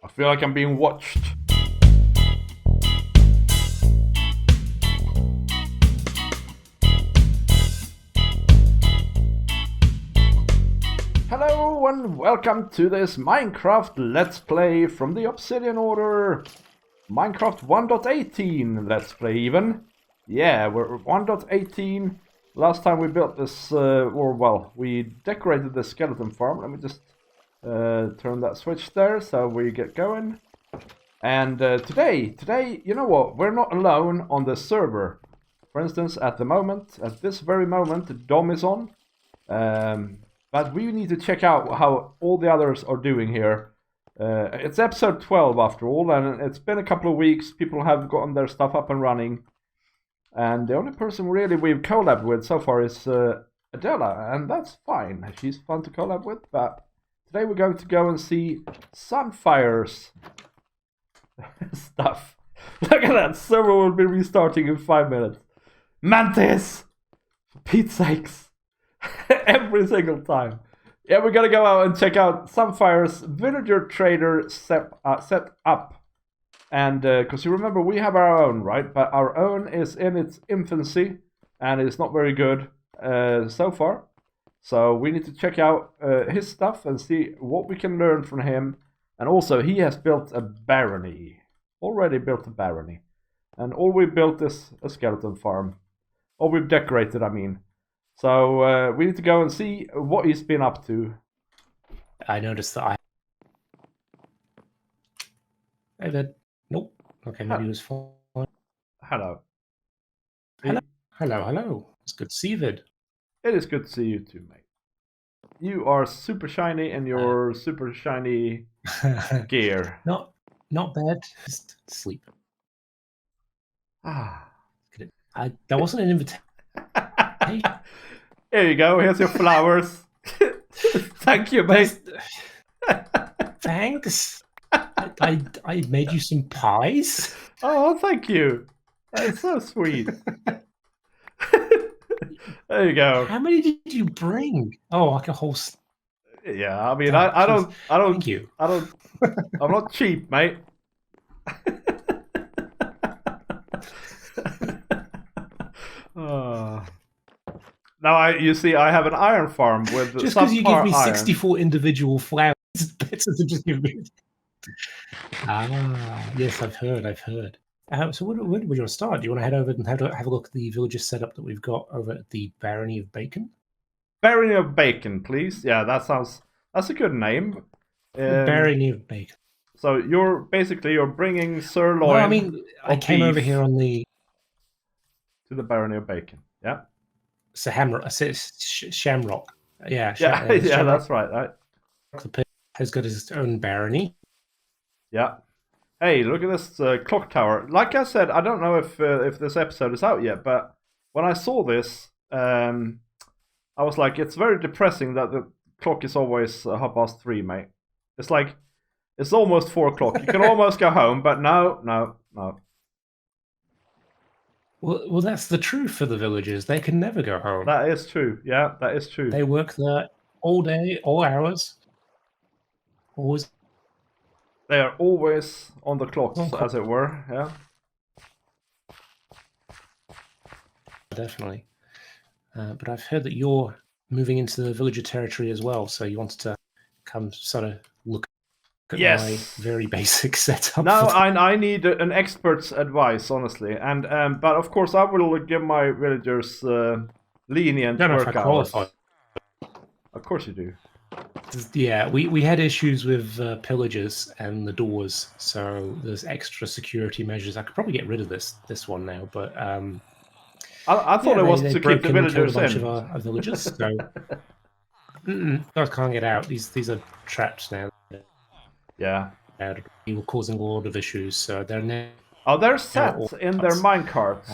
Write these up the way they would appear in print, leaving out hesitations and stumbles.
I feel like I'm being watched. Hello and welcome to this Minecraft Let's Play from the Obsidian Order. Minecraft 1.18 Let's Play even. Yeah, we're 1.18. Last time we built this, we decorated the skeleton farm. Let me just turn that switch there so we get going. And today, you know what? We're not alone on the server. For instance, at this very moment, Dom is on. But we need to check out how all the others are doing here. It's episode 12 after all, and it's been a couple of weeks. People have gotten their stuff up and running. And the only person really we've collabed with so far is Adela, and that's fine. She's fun to collab with, but today we're going to go and see Sunfire's stuff. Look at that, server will be restarting in 5 minutes. Mantis! For Pete's sakes. Every single time. Yeah, we're gonna go out and check out Sunfire's villager trader set up. And because you remember, we have our own, right? But our own is in its infancy and it's not very good so far. So we need to check out his stuff and see what we can learn from him. And also, he has built a barony. Already built a barony. And all we built is a skeleton farm. Or we've decorated, I mean. So we need to go and see what he's been up to. I noticed that Hey, Vid. Nope. Okay, maybe it was fine. Hello. Hello. It's good to see you, Vid. It is good to see you too, mate. You are super shiny in your super shiny gear. Not bad. Just sleep. Ah. That wasn't an invitation. Here you go. Here's your flowers. Thank you, mate. Thanks. I made you some pies. Oh, thank you. That's so sweet. There you go. How many did you bring? Oh, like a whole. Yeah, I mean, I don't. Thank you. I'm not cheap, mate. Now you see, I have an iron farm with just because you give me iron. 64 individual flowers, better than just give me. Yes, I've heard. So where do you want to start? Do you want to head over and have a look at the villager setup that we've got over at the Barony of Bacon? Barony of Bacon, please. Yeah, that's a good name. Barony of Bacon. So you're bringing sirloin. Well, I mean, I came over here to the Barony of Bacon. Yeah. Shamrock. Yeah. Yeah, that's right. The pig has got his own barony. Yeah. Hey, look at this clock tower. Like I said, I don't know if this episode is out yet, but when I saw this, I was like, it's very depressing that the clock is always 3:30, mate. It's like, it's almost 4 o'clock. You can almost go home, but no. Well, that's the truth for the villagers. They can never go home. That is true. Yeah, that is true. They work there all day, all hours. Always. They are always on the clock, as it were. Yeah. Definitely. But I've heard that you're moving into the villager territory as well, so you wanted to come sort of look at my very basic setup. No, I need an expert's advice, honestly, and but of course I will give my villagers lenient work hours. Of course you do. Yeah, we had issues with pillagers and the doors, so there's extra security measures. I could probably get rid of this one now, but I thought it was to keep the villagers in. Of our villagers, so guys can't get out. These are trapped now. Yeah. We were causing a lot of issues, so they're now. Oh, they're set in their minecarts.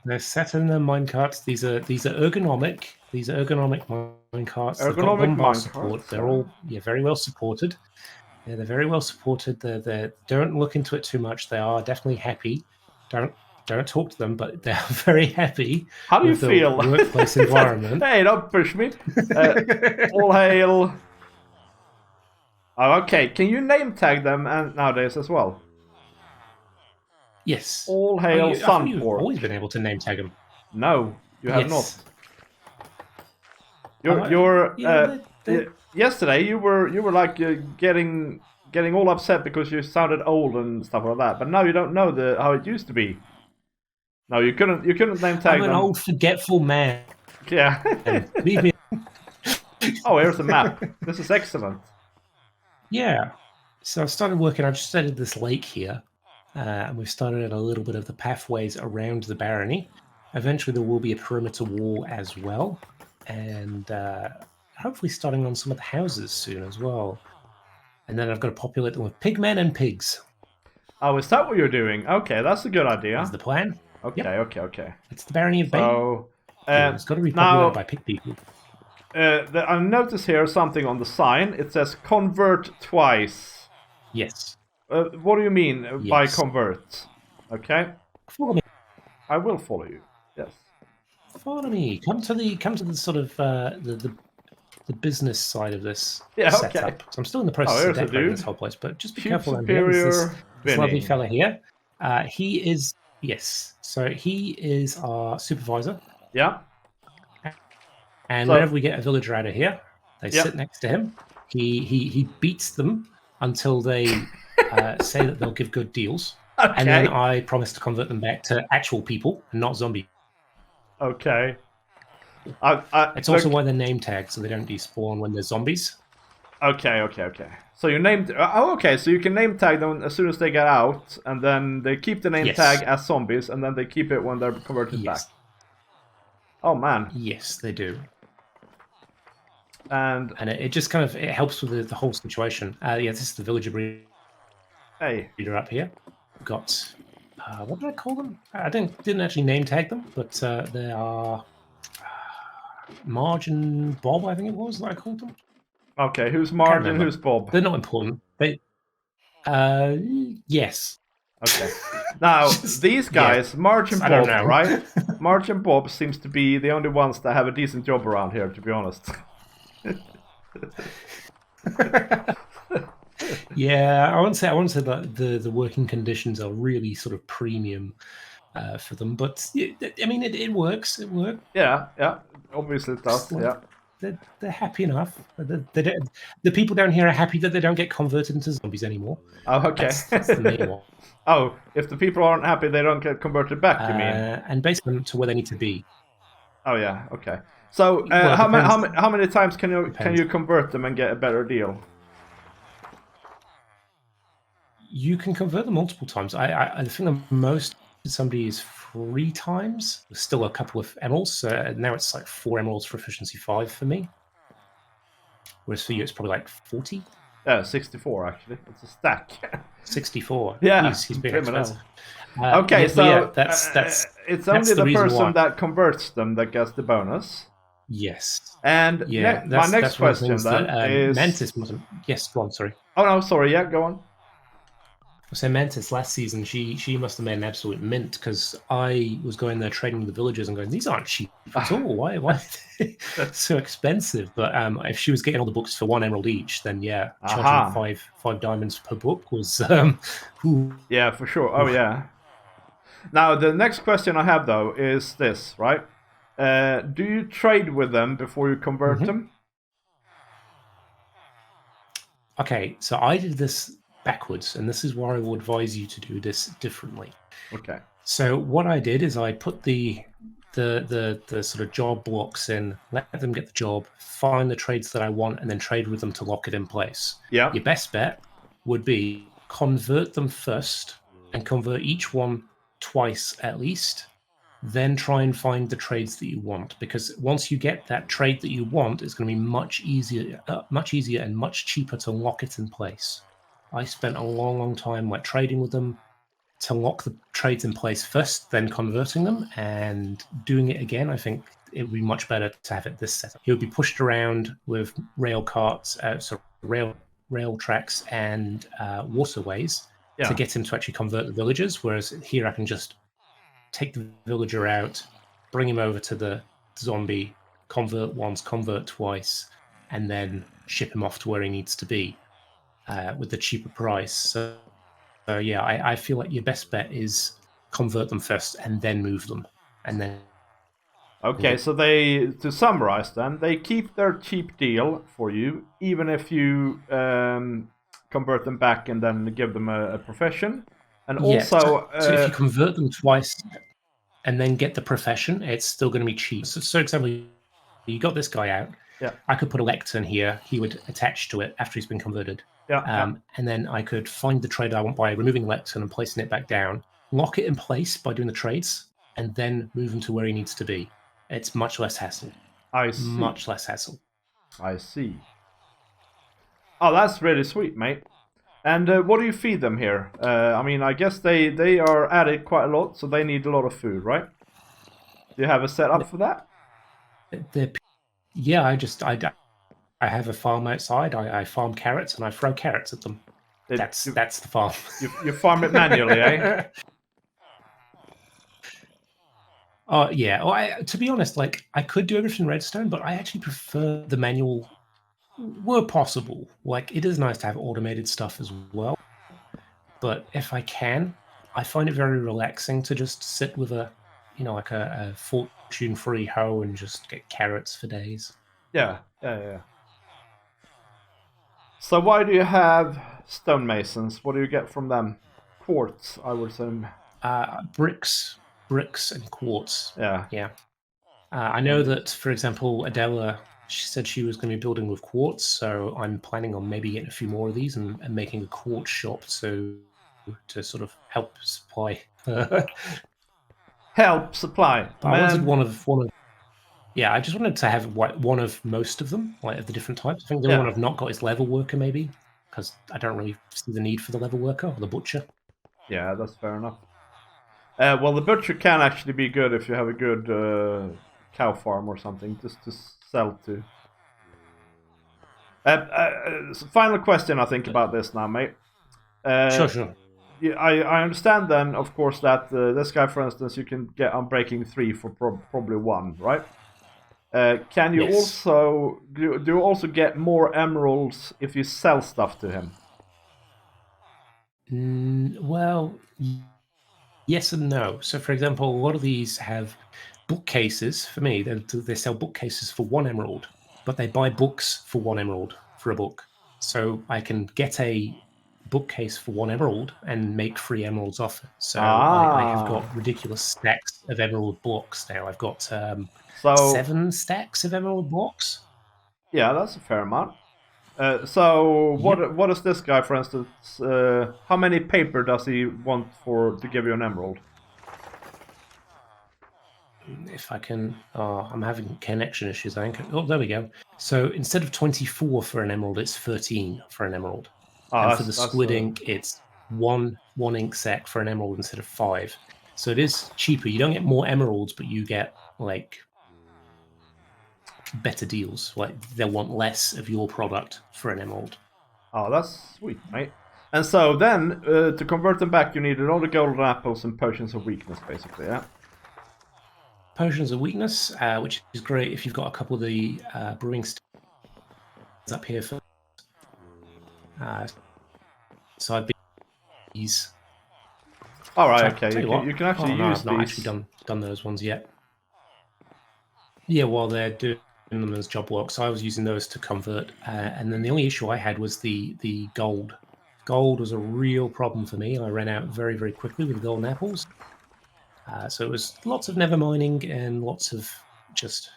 They're set in their minecarts. These are ergonomic. These are ergonomic minecarts. Ergonomic minecarts. Support. They're all very well supported. Yeah, they're very well supported. They don't look into it too much. They are definitely happy. Don't talk to them, but they're very happy. How do you feel? The workplace environment. Hey, don't push me. All hail. Oh, okay. Can you name tag them and nowadays as well? Yes. All hail I thought you've Sunport. always been able to name tag them. No, you have not. Yes. You're Yeah, they yesterday you were like getting all upset because you sounded old and stuff like that. But now you don't know how it used to be. No, you couldn't name tag I'm an them. old forgetful man. Yeah. And leave me. Oh, here's a map. This is excellent. Yeah. So I started working. I've just started this lake here, and we've started a little bit of the pathways around the barony. Eventually, there will be a perimeter wall as well, and hopefully starting on some of the houses soon as well. And then I've got to populate them with pigmen and pigs. Oh, is that what you're doing? Okay, that's a good idea. Is the plan? Okay, Yep. okay. It's the barony of Bay. So, It's got to be populated by pig people. I notice here something on the sign. It says convert twice. Yes. What do you mean by convert? Okay. Follow me. I will follow you. Yes. Follow me. Come to the sort of the business side of this Yeah, setup. okay. So I'm still in the process of decorating this whole place, but just be careful around here. There's this lovely fella here. He is So he is our supervisor. Yeah. And whenever we get a villager out of here, they sit next to him. He beats them until they say that they'll give good deals. Okay. And then I promise to convert them back to actual people and not zombies. Okay. It's also why they're name tagged, so they don't despawn when they're zombies. Okay. So you named... okay, so you can name tag them as soon as they get out, and then they keep the name tag as zombies, and then they keep it when they're converted back. Oh, man. Yes, they do. And it just kind of helps with the whole situation. This is the villager breeder up here. We've got... what did I call them? I didn't actually name tag them, but they are... Marge and Bob, I think it was that I called them. Okay, who's Marge and who's Bob? They're not important. Yes. Okay. Now, these guys, Marge and Bob, right? Marge and Bob seems to be the only ones that have a decent job around here, to be honest. Yeah, I won't say that the working conditions are really sort of premium for them, but I mean it works. It works. Yeah, obviously it does. Yeah, they're happy enough. The people down here are happy that they don't get converted into zombies anymore. Oh, okay. That's the main one. Oh, if the people aren't happy, they don't get converted back. You mean? And basically to where they need to be. Oh yeah, okay. So how many times can you convert them and get a better deal? You can convert them multiple times. I think the most somebody is 3 times. There's still a couple of emeralds. Now it's like 4 emeralds for efficiency 5 for me. Whereas for you, it's probably like 40. 64 actually. It's a stack. 64. Yeah, he's being expensive. Okay, so that's it's only the person that converts them that gets the bonus. Yes. And my next question then is Mantis. Yes, go on. Sorry. Oh no, sorry. Yeah, go on. So Mantis last season, she must have made an absolute mint because I was going there trading with the villagers and going, these aren't cheap at all. Why are they so expensive? But if she was getting all the books for 1 emerald each, then charging 5 diamonds per book was yeah, for sure. Oh yeah. Now the next question I have though is this, right? Do you trade with them before you convert them? Okay, so I did this backwards, and this is why I will advise you to do this differently. Okay. So what I did is I put the sort of job blocks in, let them get the job, find the trades that I want, and then trade with them to lock it in place. Yeah. Your best bet would be convert them first and convert each one twice at least. Then try and find the trades that you want, because once you get that trade that you want, it's going to be much easier and much cheaper to lock it in place. I spent a long time trading with them to lock the trades in place first, then converting them, and doing it again. I think it would be much better to have it this setup. He would be pushed around with rail carts, rail tracks, and waterways to get him to actually convert the villagers. Whereas here, I can just take the villager out, bring him over to the zombie, convert once, convert twice, and then ship him off to where he needs to be. with the cheaper price. So yeah, I feel like your best bet is convert them first and then move them, and then. Okay, so to summarize then, they keep their cheap deal for you, even if you convert them back and then give them a profession. And also... so if you convert them twice and then get the profession, it's still going to be cheap. So example, you got this guy out. Yeah. I could put a lectern here. He would attach to it after he's been converted. Yeah. And then I could find the trade I want by removing the lectern and placing it back down, lock it in place by doing the trades, and then move him to where he needs to be. It's much less hassle. I see. Much less hassle. I see. Oh, that's really sweet, mate. And what do you feed them here? I mean, I guess they are at it quite a lot, so they need a lot of food, right? Do you have a setup for that? Yeah, I have a farm outside. I farm carrots and I throw carrots at them. That's the farm. You farm it manually, eh? Yeah. Well, to be honest, like I could do everything in redstone, but I actually prefer the manual. Were possible. Like it is nice to have automated stuff as well. But if I can, I find it very relaxing to just sit with a fortune-free hoe and just get carrots for days. Yeah. So why do you have stonemasons? What do you get from them? Quartz, I would assume. Bricks, and quartz. Yeah. I know that, for example, Adela, she said she was going to be building with quartz, so I'm planning on maybe getting a few more of these and making a quartz shop to sort of help supply. Help supply. I wanted one of. Yeah, I just wanted to have one of most of them, like of the different types. I think the only one I've not got is level worker, maybe, because I don't really see the need for the level worker or the butcher. Yeah, that's fair enough. Well, the butcher can actually be good if you have a good cow farm or something, just to sell to. Final question, I think, about this now, mate. Sure. Yeah, I understand then, of course, that this guy, for instance, you can get Unbreaking 3 for probably 1, right? Can you also... Do you also get more emeralds if you sell stuff to him? Well, yes and no. So, for example, a lot of these have bookcases. For me, they sell bookcases for 1 emerald, but they buy books for 1 emerald for a book. So I can get a bookcase for 1 emerald and make 3 emeralds off it. So I have got ridiculous stacks of emerald blocks now. I've got 7 stacks of emerald blocks. Yeah, that's a fair amount. What is this guy, for instance? How many paper does he want to give you an emerald? If I can... I'm having connection issues, I think. Oh, there we go. So instead of 24 for an emerald, it's 13 for an emerald. And for the squid ink, it's one ink sack for an emerald instead of 5. So it is cheaper. You don't get more emeralds, but you get, like, better deals. Like, they'll want less of your product for an emerald. Oh, that's sweet, mate. And so then, to convert them back, you need a lot of golden apples and potions of weakness, basically, yeah? Potions of weakness, which is great if you've got a couple of the brewing stones up here for... so I've been these. All right, okay. You can actually use I've not actually done those ones yet. Yeah, while they're doing them as job work, so I was using those to convert. And then the only issue I had was the gold. Gold was a real problem for me. I ran out very, very quickly with golden apples. So it was lots of never mining and lots of just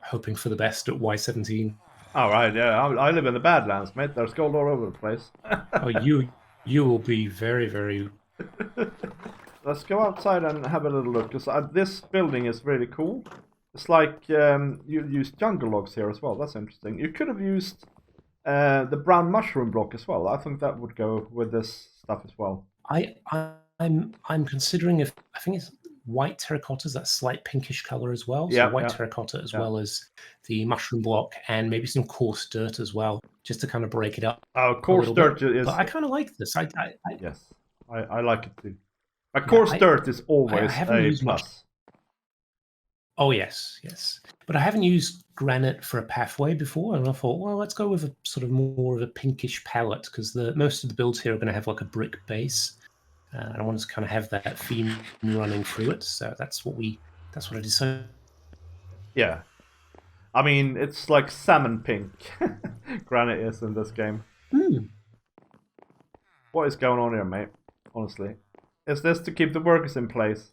hoping for the best at Y17. All right, yeah. I live in the Badlands, mate. There's gold all over the place. Oh, you will be very, very... Let's go outside and have a little look, because this building is really cool. It's like you used jungle logs here as well. That's interesting. You could have used the brown mushroom block as well. I think that would go with this stuff as well. I'm considering I think it's white terracotta is that slight pinkish color as well. So white terracotta as well as the mushroom block and maybe some coarse dirt as well, just to kind of break it up. Oh, coarse dirt is... But I kind of like this. Yes, I like it too. Coarse dirt is always a plus. Oh yes, yes. But I haven't used granite for a pathway before, and I thought, well, let's go with a sort of more of a pinkish palette because most of the builds here are going to have like a brick base. I want to kind of have that theme running through it, so that's what I decided. Yeah. I mean, it's like salmon pink. Granite is in this game. What is going on here, mate? Honestly. Is this to keep the workers in place?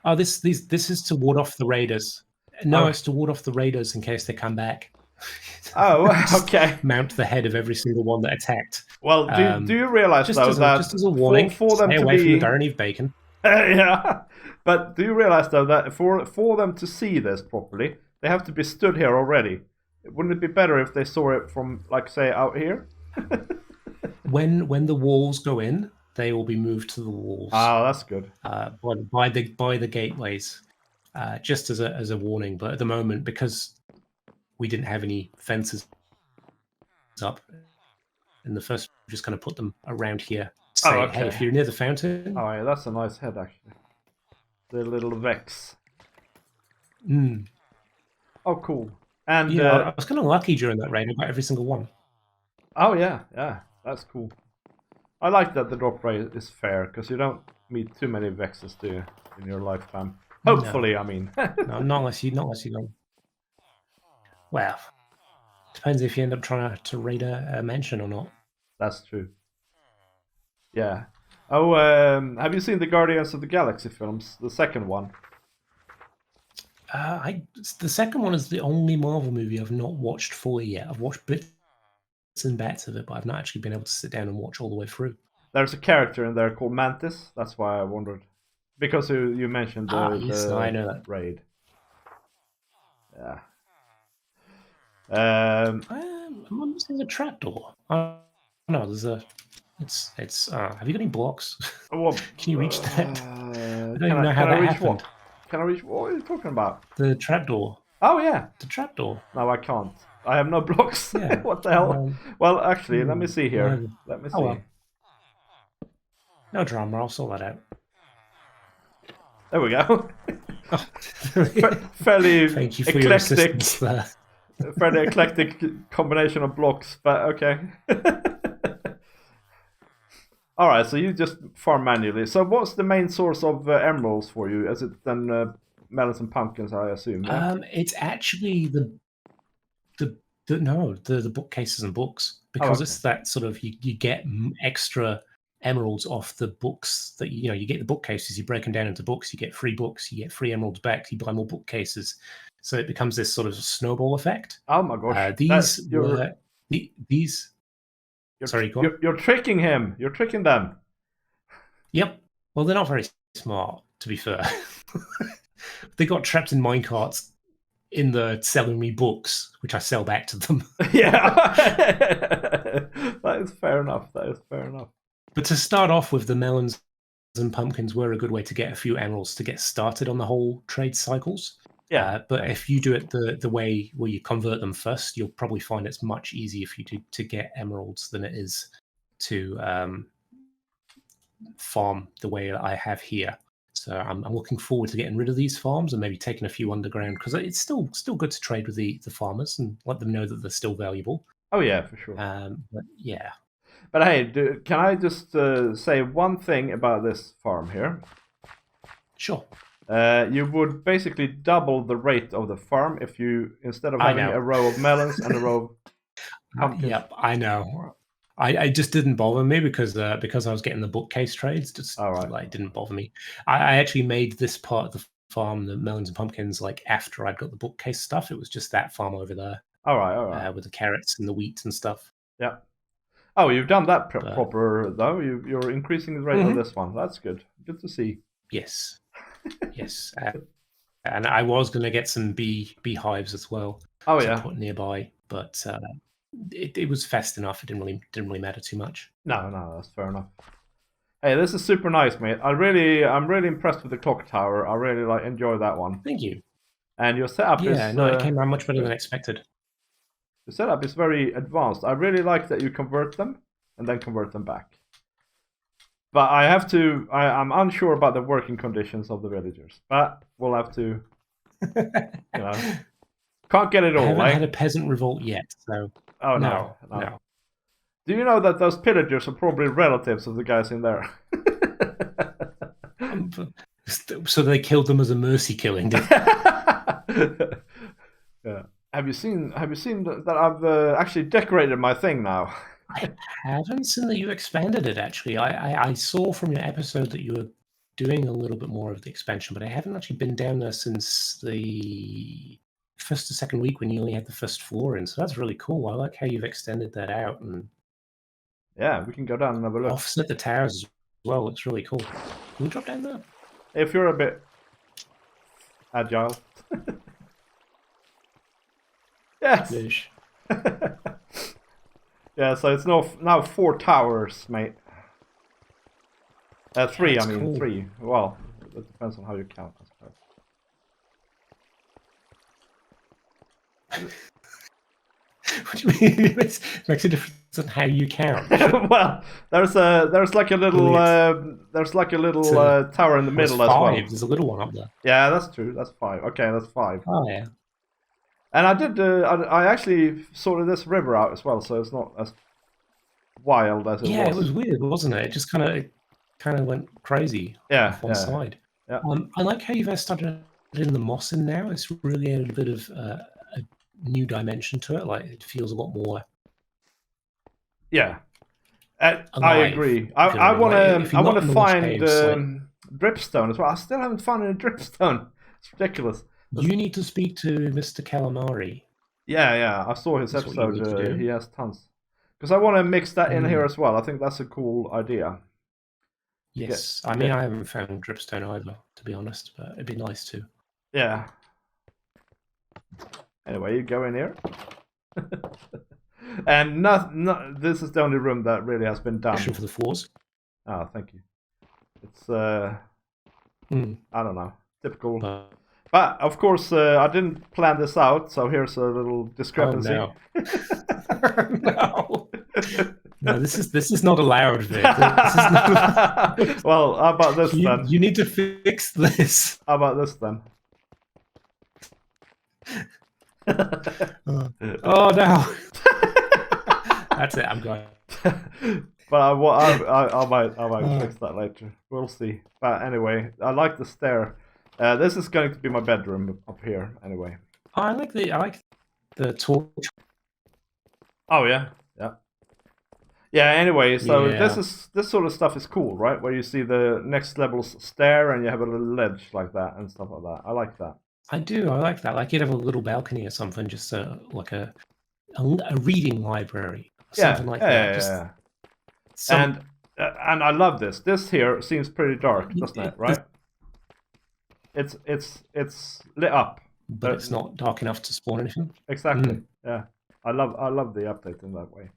Oh, this is to ward off the raiders. No, it's to ward off the raiders in case they come back. Oh, okay. Mount the head of every single one that attacked. Well, do you realize though that just as a warning, for them stay to away be from the Barony of Bacon. yeah, but do you realize though that for them to see this properly, they have to be stood here already? Wouldn't it be better if they saw it from, like, say, out here? When the walls go in, they will be moved to the walls. Oh, that's good. By the gateways, just as a warning. But at the moment, because we didn't have any fences up in the first, we just kind of put them around here. Say, okay. Hey, if you're near the fountain. Oh yeah, that's a nice head actually. The little Vex. Oh, cool. And yeah, I was kind of lucky during that raid. I got every single one. Oh yeah, that's cool. I like that the drop rate is fair because you don't meet too many Vexes, do you, in your lifetime? Hopefully, no. I mean. No, not unless you go. Well, depends if you end up trying to raid a mansion or not. That's true. Yeah. Oh, have you seen the Guardians of the Galaxy films? The second one. The second one is the only Marvel movie I've not watched fully yet. I've watched bits and bits of it, but I've not actually been able to sit down and watch all the way through. There's a character in there called Mantis. That's why I wondered. Because you mentioned the I know that. raid. Yeah. I'm missing a trapdoor. Oh, no, there's a... It's. Have you got any blocks? Well, can you reach that? I don't even know how that happened. What? Can I reach? What are you talking about? The trapdoor. Oh yeah, the trapdoor. No, I can't. I have no blocks. Yeah. What the hell? Well, actually, let me see here. Let me see. Well. No drama. I'll sort that out. There we go. Fairly Thank you for eclectic. Your assistance there. Fairly eclectic combination of blocks, but okay. All right, so you just farm manually. So what's the main source of emeralds for you? Is it then melons and pumpkins, I assume? Yeah? It's actually the bookcases and books, because it's that sort of you get extra emeralds off the books that you get the bookcases. You break them down into books. You get free books. You get free emeralds back. You buy more bookcases, so it becomes this sort of snowball effect. Oh my gosh! These. Sorry, go on. You're tricking him. You're tricking them. Yep. Well, they're not very smart, to be fair. They got trapped in minecarts in the selling me books, which I sell back to them. Yeah. That is fair enough. But to start off with, the melons and pumpkins were a good way to get a few emeralds to get started on the whole trade cycles. Yeah. But if you do it the way where you convert them first, you'll probably find it's much easier for you to get emeralds than it is to farm the way that I have here. So I'm looking forward to getting rid of these farms and maybe taking a few underground, because it's still good to trade with the farmers and let them know that they're still valuable. Oh yeah, for sure. But yeah. But hey, can I just say one thing about this farm here? Sure. You would basically double the rate of the farm if you, instead of having a row of melons and a row of pumpkins. Yep, I know. I just didn't bother me because I was getting the bookcase trades. Just it didn't bother me. I actually made this part of the farm, the melons and pumpkins, like after I'd got the bookcase stuff. It was just that farm over there. All right. With the carrots and the wheat and stuff. Yeah. Oh, you've done that proper though. You're increasing the rate of this one. That's good. Good to see. Yes. Yes. And I was going to get some beehives as well. Oh yeah. Put nearby, but it was fast enough. It didn't really matter too much. No, that's fair enough. Hey, this is super nice, mate. I'm really impressed with the clock tower. I really enjoy that one. Thank you. And your setup is... Yeah, no, it came out much better than expected. The setup is very advanced. I really like that you convert them and then convert them back. But I have to. I'm unsure about the working conditions of the villagers. But we'll have to. Can't get it all. I haven't eh? had a peasant revolt yet, so Oh no. Do you know that those pillagers are probably relatives of the guys in there? So they killed them as a mercy killing. Yeah. Have you seen that I've actually decorated my thing now? I haven't seen that you expanded it, actually. I saw from your episode that you were doing a little bit more of the expansion, but I haven't actually been down there since the first or second week when you only had the first floor in. So that's really cool. I like how you've extended that out. And yeah, we can go down and have a look. offset the towers as well. It's really cool. Can we drop down there? If you're a bit agile. Yes. Yeah, so it's now 4 towers, mate. 3, That's I mean, cool. 3. Well, it depends on how you count, I suppose. What do you mean? It makes a difference on how you count. Well, there's like a little tower in the middle as well. There's a little one up there. Yeah, that's true. That's 5. Okay, that's 5. Oh yeah. And I did. I actually sorted this river out as well, so it's not as wild as it was. Yeah, it was weird, wasn't it? It just kind of went crazy. Yeah, off one side. Yeah. I like how you've started in the moss in now. It's really added a bit of a new dimension to it. Like it feels a lot more. Yeah, I alive, agree. I want to find caves, dripstone as well. I still haven't found any dripstone. It's ridiculous. You need to speak to Mr. Calamari. Yeah. I saw his episode. He has tons. Because I want to mix that in here as well. I think that's a cool idea. Yes, I mean I haven't found dripstone either, to be honest, but it'd be nice to. Yeah. Anyway, you go in here. And this is the only room that really has been done. For the floors. Oh, thank you. It's I don't know, typical. But of course, I didn't plan this out, so here's a little discrepancy. Oh, no. No, this is not allowed, Vic. Well, how about this then? You need to fix this. How about this then? Oh no! That's it. I'm going. But I might fix that later. We'll see. But anyway, I like the stair. This is going to be my bedroom up here. Anyway. I like the torch. Oh yeah. Anyway, so this sort of stuff is cool, right? Where you see the next level's stair and you have a little ledge like that and stuff like that. I like that. I do. I like that. Like you'd have a little balcony or something, just like a reading library, something like that. Yeah. And I love this. This here seems pretty dark, doesn't it? Right? It's lit up, but it's not dark enough to spawn anything. Exactly. Yeah. I love the update in that way.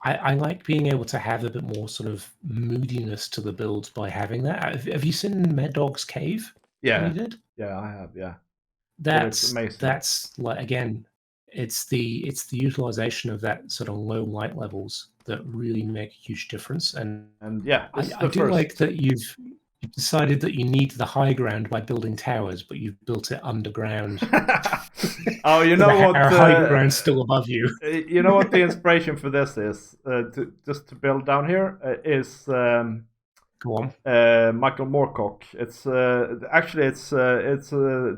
I like being able to have a bit more sort of moodiness to the builds by having that. Have you seen Mad Dog's Cave? Yeah. You did? Yeah, I have. Yeah. That's amazing. That's like again, it's the utilization of that sort of low light levels that really make a huge difference. And yeah, I do like that you've decided that you need the high ground by building towers, but you've built it underground. Oh, you know what? Our high ground's still above you. You know what the inspiration for this is? To build down here is go on. Michael Moorcock. It's actually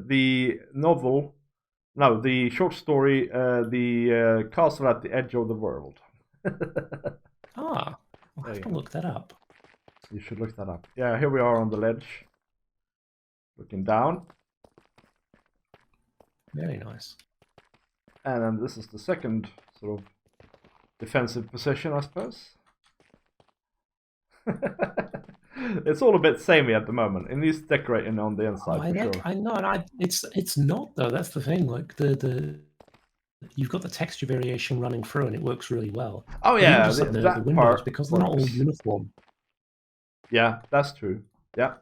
the novel, no, the short story, the Castle at the Edge of the World. I'll have to look that up. You should look that up. Yeah, here we are on the ledge, looking down. Very nice. And then this is the second sort of defensive position, I suppose. It's all a bit samey at the moment. It needs decorating on the inside. I know, and it's not though. That's the thing. Like the you've got the texture variation running through, and it works really well. Oh yeah, the windows part because they're not all uniform. Yeah, that's true. Yeah,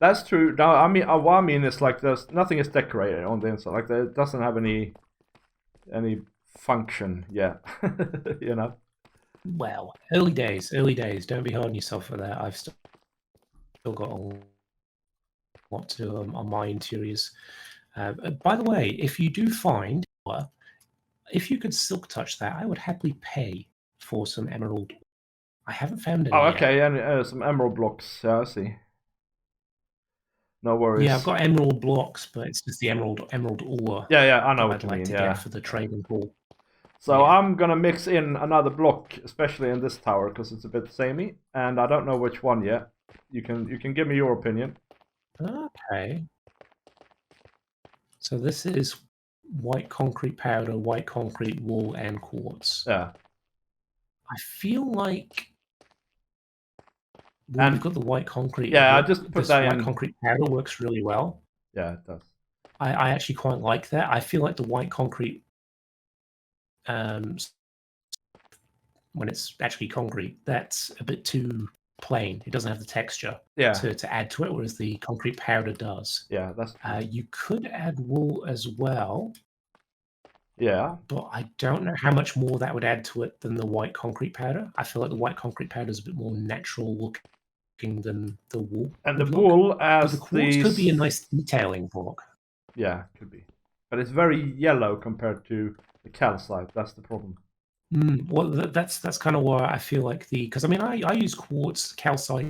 that's true. Now, I mean, what I mean is like there's nothing is decorated on the inside. Like it doesn't have any function yet. You know. Well, early days, early days. Don't be hard on yourself for that. I've still got a lot to do on my interiors. By the way, if you do find, if you could silk touch that, I would happily pay for some emerald. I haven't found any Oh, yet. okay, and some emerald blocks. Yeah, I see. No worries. Yeah, I've got emerald blocks, but it's just the emerald ore. Yeah, I know that what I'd you like mean. to Yeah. get for the trading pool. So Yeah. I'm gonna mix in another block, especially in this tower, because it's a bit samey, and I don't know which one yet. You can give me your opinion. Okay. So this is white concrete powder, white concrete wool, and quartz. Yeah. I feel like And you've got the white concrete. yeah, I just put this that white in. concrete powder works really well. Yeah, it does. I actually quite like that. I feel like the white concrete, when it's actually concrete, that's a bit too plain. It doesn't have the texture to add to it, whereas the concrete powder does. Yeah, that's true. You could add wool as well. Yeah. But I don't know how much more that would add to it than the white concrete powder. I feel like the white concrete powder is a bit more natural looking than the wool. And the wool as the quartz could be a nice detailing block. Yeah, could be. But it's very yellow compared to the calcite. That's the problem. Well, that's kind of why I feel like because I mean I use quartz, calcite,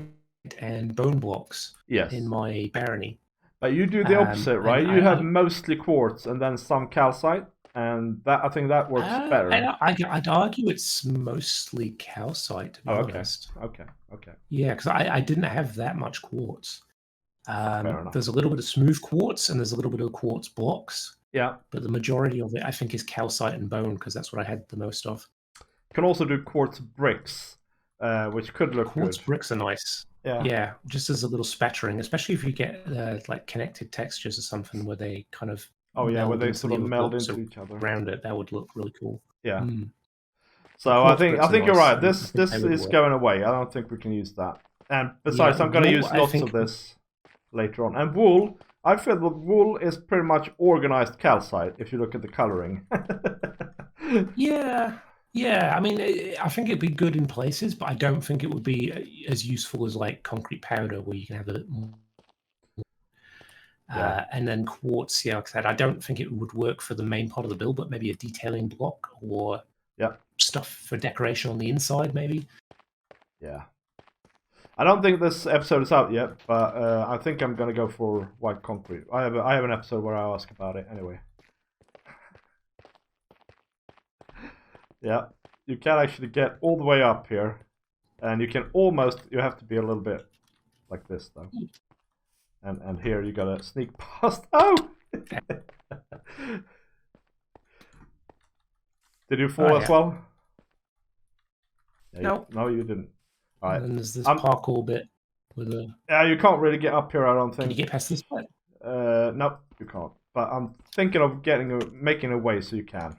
and bone blocks in my barony. But you do the opposite, right? You have mostly quartz and then some calcite, and that I think that works better. I'd argue it's mostly calcite, to be honest. Okay. Yeah, because I didn't have that much quartz. There's a little bit of smooth quartz and there's a little bit of quartz blocks. Yeah. But the majority of it, I think, is calcite and bone, because that's what I had the most of. You can also do quartz bricks, which could look quartz good. Bricks are nice. Yeah, just as a little spattering, especially if you get like connected textures or something where they kind of where they sort of meld into each other around it. That would look really cool. Yeah. So I think you're right. This is going away. I don't think we can use that. And besides, I'm going to use lots of this later on. And wool, I feel that wool is pretty much organized calcite if you look at the coloring. Yeah. I mean, I think it'd be good in places, but I don't think it would be as useful as like concrete powder, where you can have a bit more. And then quartz, like I said, I don't think it would work for the main part of the build, but maybe a detailing block or stuff for decoration on the inside, maybe. Yeah. I don't think this episode is out yet, but I think I'm gonna go for white concrete. I have an episode where I ask about it anyway. Yeah, you can actually get all the way up here, and you can you have to be a little bit like this though. And here you gotta sneak past. Oh! Did you fall as well? No. No, you didn't. All right. And then there's this parkour bit with a. Yeah, you can't really get up here, I don't think. Can you get past this bit? No, you can't. But I'm thinking of making a way so you can.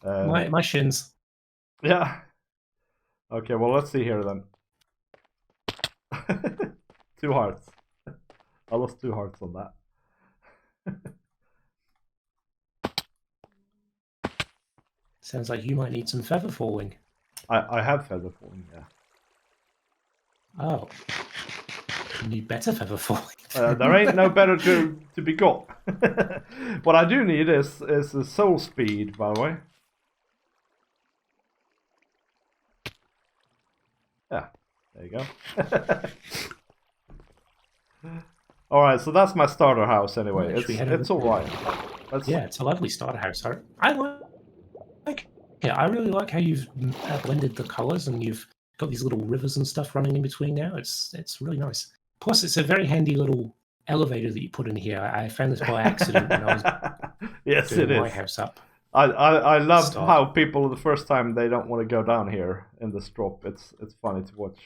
My shins. Yeah. Okay, well, let's see here then. 2 hearts. I lost 2 hearts on that. Sounds like you might need some feather falling. I have feather falling, yeah. Oh. You need better feather falling. There ain't no better to be got. What I do need is the soul speed, by the way. Yeah, there you go. Alright, so that's my starter house anyway. It's alright. Yeah, it's a lovely starter house. I really like how you've blended the colors, and you've got these little rivers and stuff running in between now. It's really nice. Plus, it's a very handy little elevator that you put in here. I found this by accident when I was doing my house up. I love how people the first time they don't want to go down here in this drop. It's funny to watch.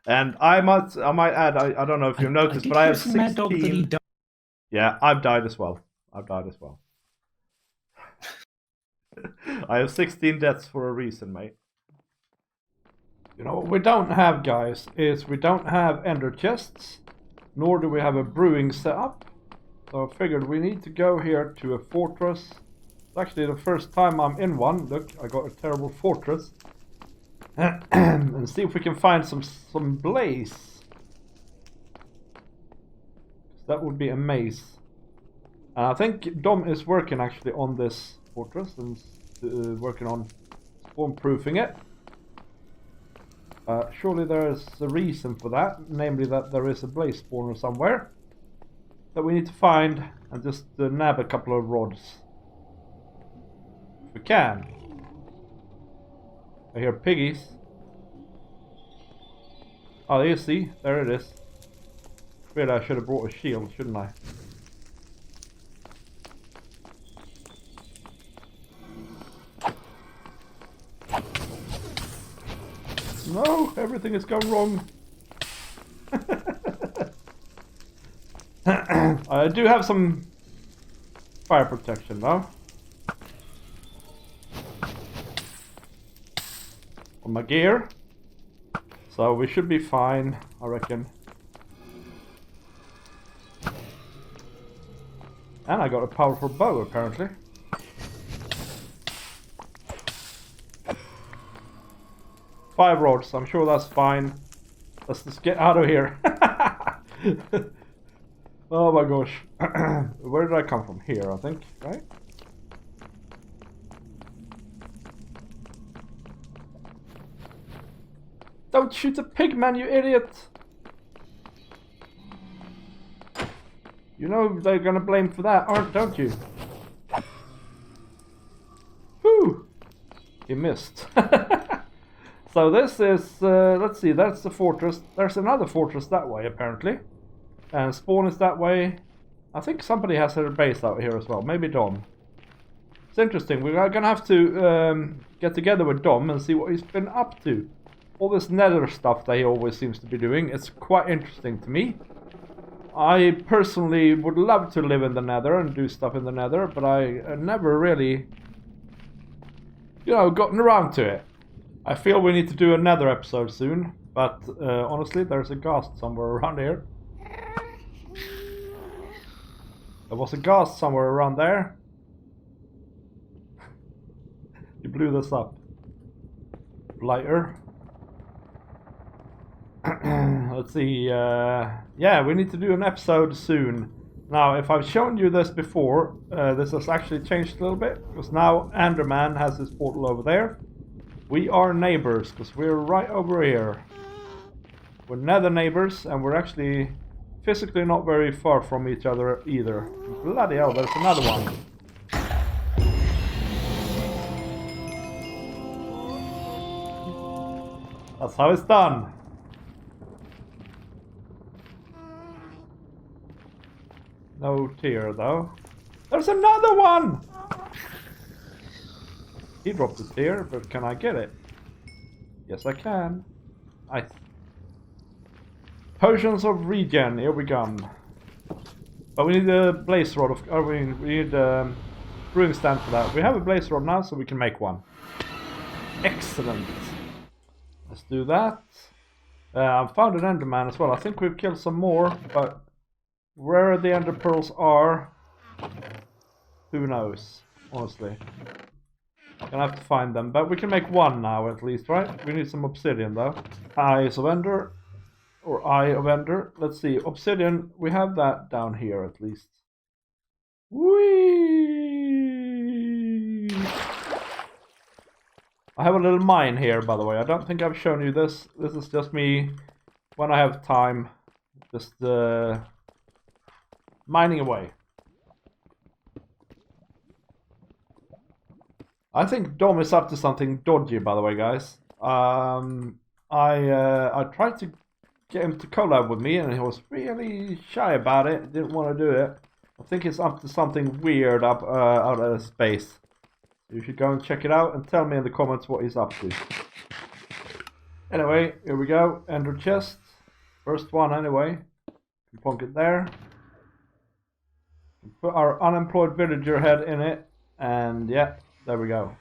And I might add, I don't know if you noticed, but I have 16. Yeah, I've died as well. I have 16 deaths for a reason, mate. You know what we don't have, guys, is we don't have ender chests, nor do we have a brewing setup. So I figured we need to go here to a fortress. It's actually the first time I'm in one. Look, I got a terrible fortress. and see if we can find some blaze. That would be a maze. I think Dom is working actually on this fortress and working on spawn-proofing it. Surely there is a reason for that, namely that there is a blaze spawner somewhere that we need to find and just nab a couple of rods. If we can. I hear piggies. Oh, you see? There it is. Really, I should have brought a shield, shouldn't I? No, everything has gone wrong. I do have some fire protection though. On my gear. So we should be fine, I reckon. And I got a powerful bow apparently. Five rods, I'm sure that's fine. Let's just get out of here. Oh my gosh. Where did I come from? Here, I think, right? Don't shoot the pig, man, you idiot! You know they're gonna blame for that, don't you? Whew! He missed. So this is, let's see, that's the fortress. There's another fortress that way, apparently. And spawn is that way. I think somebody has their base out here as well. Maybe Dom. It's interesting. We're gonna have to get together with Dom and see what he's been up to. All this nether stuff that he always seems to be doing. It's quite interesting to me. I personally would love to live in the nether and do stuff in the nether, but I never really, you know, gotten around to it. I feel we need to do another episode soon, but honestly, there's a ghast somewhere around here. There was a ghast somewhere around there. You blew this up. Blighter. Let's see. Yeah, we need to do an episode soon. Now, if I've shown you this before, this has actually changed a little bit, because now Enderman has his portal over there. We are neighbors, because we're right over here. We're nether neighbors, and we're actually physically not very far from each other either. Bloody hell, there's another one. That's how it's done. No tear, though. There's another one! He dropped a tear, but can I get it? Yes, I can. Nice. Potions of regen, here we come. But we need a blaze rod we need a brewing stand for that. We have a blaze rod now, so we can make one. Excellent. Let's do that. I've found an enderman as well. I think we've killed some more, but where the ender pearls are, who knows, honestly. Gonna have to find them, but we can make one now at least, right? We need some obsidian though. Eyes of Ender, or Eye of Ender. Let's see, obsidian, we have that down here at least. Whee! I have a little mine here, by the way. I don't think I've shown you this. This is just me, when I have time, just mining away. I think Dom is up to something dodgy, by the way, guys. I tried to get him to collab with me, and he was really shy about it. Didn't want to do it. I think he's up to something weird up out of space. You should go and check it out and tell me in the comments what he's up to. Anyway, here we go. Ender chest. First one, anyway. Plonk it there. Put our unemployed villager head in it, and yeah. There we go.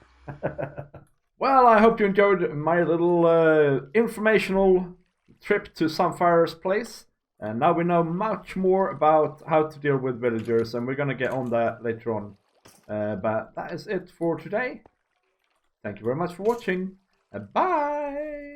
Well, I hope you enjoyed my little informational trip to Sunfire's place. And now we know much more about how to deal with villagers, and we're going to get on that later on. But that is it for today. Thank you very much for watching. Bye!